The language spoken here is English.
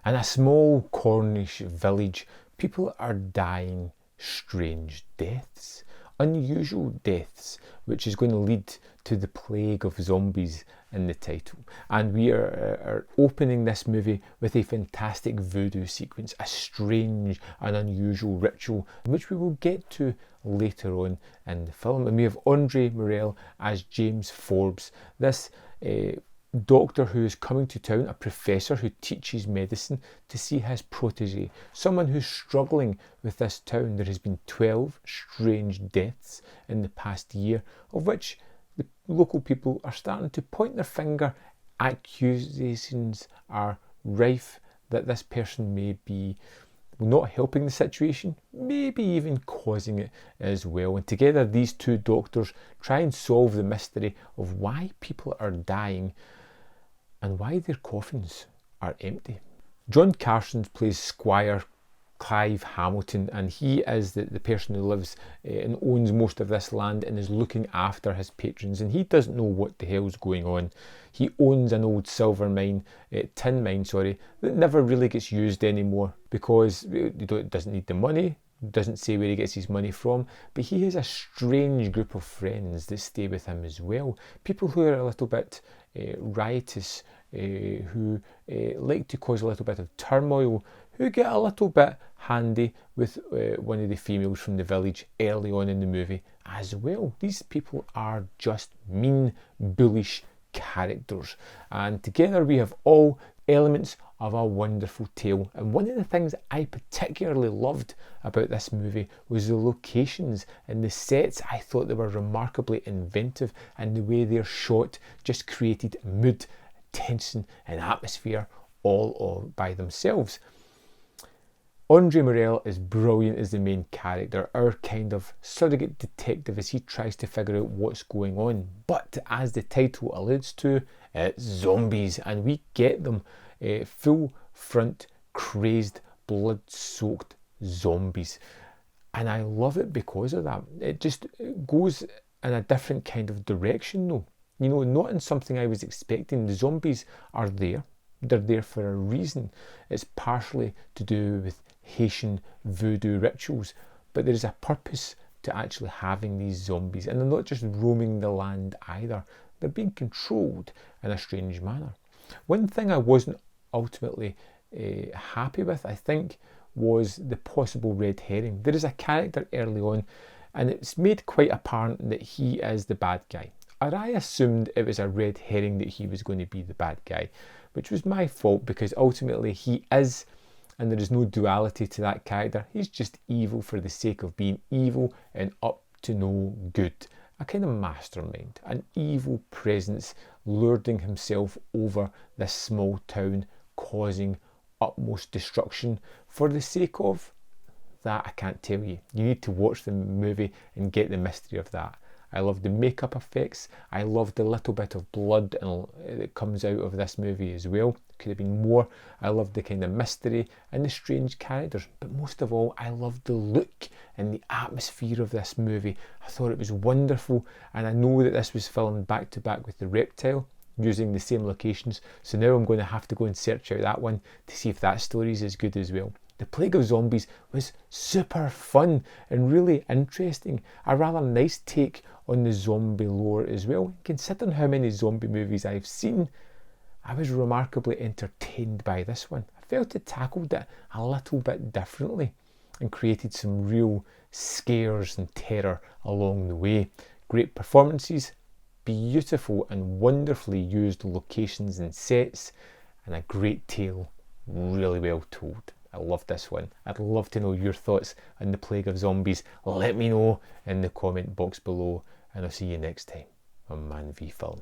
In a small Cornish village, people are dying strange deaths, unusual deaths, which is going to lead to the plague of zombies in the title. And we are opening this movie with a fantastic voodoo sequence, a strange and unusual ritual, which we will get to later on in the film. And we have Andre Morell as James Forbes, this doctor who is coming to town, a professor who teaches medicine, to see his protege, someone who's struggling with this town. There has been 12 strange deaths in the past year, of which the local people are starting to point their finger. Accusations are rife that this person may be not helping the situation, maybe even causing it as well. And together these two doctors try and solve the mystery of why people are dying and why their coffins are empty. John Carson plays Squire Clive Hamilton, and he is the person who lives and owns most of this land and is looking after his patrons, and he doesn't know what the hell's going on. He owns an old silver mine, tin mine, sorry, that never really gets used anymore because it doesn't need the money, doesn't say where he gets his money from, but he has a strange group of friends that stay with him as well. People who are a little bit riotous, who like to cause a little bit of turmoil, who get a little bit handy with one of the females from the village early on in the movie as well. These people are just mean, bullish characters, and together we have all elements of a wonderful tale. And one of the things I particularly loved about this movie was the locations and the sets. I thought they were remarkably inventive, and the way they're shot just created mood, tension and atmosphere all by themselves. Andre Morell is brilliant as the main character, our kind of surrogate detective as he tries to figure out what's going on. But as the title alludes to, it's zombies, and we get them full front, crazed, blood-soaked zombies. And I love it because of that. It just goes in a different kind of direction though. You know, not in something I was expecting. The zombies are there. They're there for a reason. It's partially to do with Haitian voodoo rituals, but there is a purpose to actually having these zombies, and they're not just roaming the land either. They're being controlled in a strange manner. One thing I wasn't ultimately happy with, I think, was the possible red herring. There is a character early on, and it's made quite apparent that he is the bad guy. Or I assumed it was a red herring that he was going to be the bad guy, which was my fault, because ultimately he is, and there is no duality to that character. He's just evil for the sake of being evil and up to no good. A kind of mastermind, an evil presence lording himself over this small town, causing utmost destruction for the sake of that. I can't tell you. You need to watch the movie and get the mystery of that. I love the makeup effects. I love the little bit of blood that comes out of this movie as well. Could have been more. I love the kind of mystery and the strange characters. But most of all, I love the look and the atmosphere of this movie. I thought it was wonderful. And I know that this was filmed back to back with The Reptile, using the same locations. So now I'm going to have to go and search out that one to see if that story is as good as well. The Plague of Zombies was super fun and really interesting. A rather nice take on the zombie lore as well. Considering how many zombie movies I've seen, I was remarkably entertained by this one. I felt it tackled it a little bit differently and created some real scares and terror along the way. Great performances, beautiful and wonderfully used locations and sets, and a great tale, really well told. I love this one. I'd love to know your thoughts on The Plague of Zombies. Let me know in the comment box below, and I'll see you next time on Man v Film.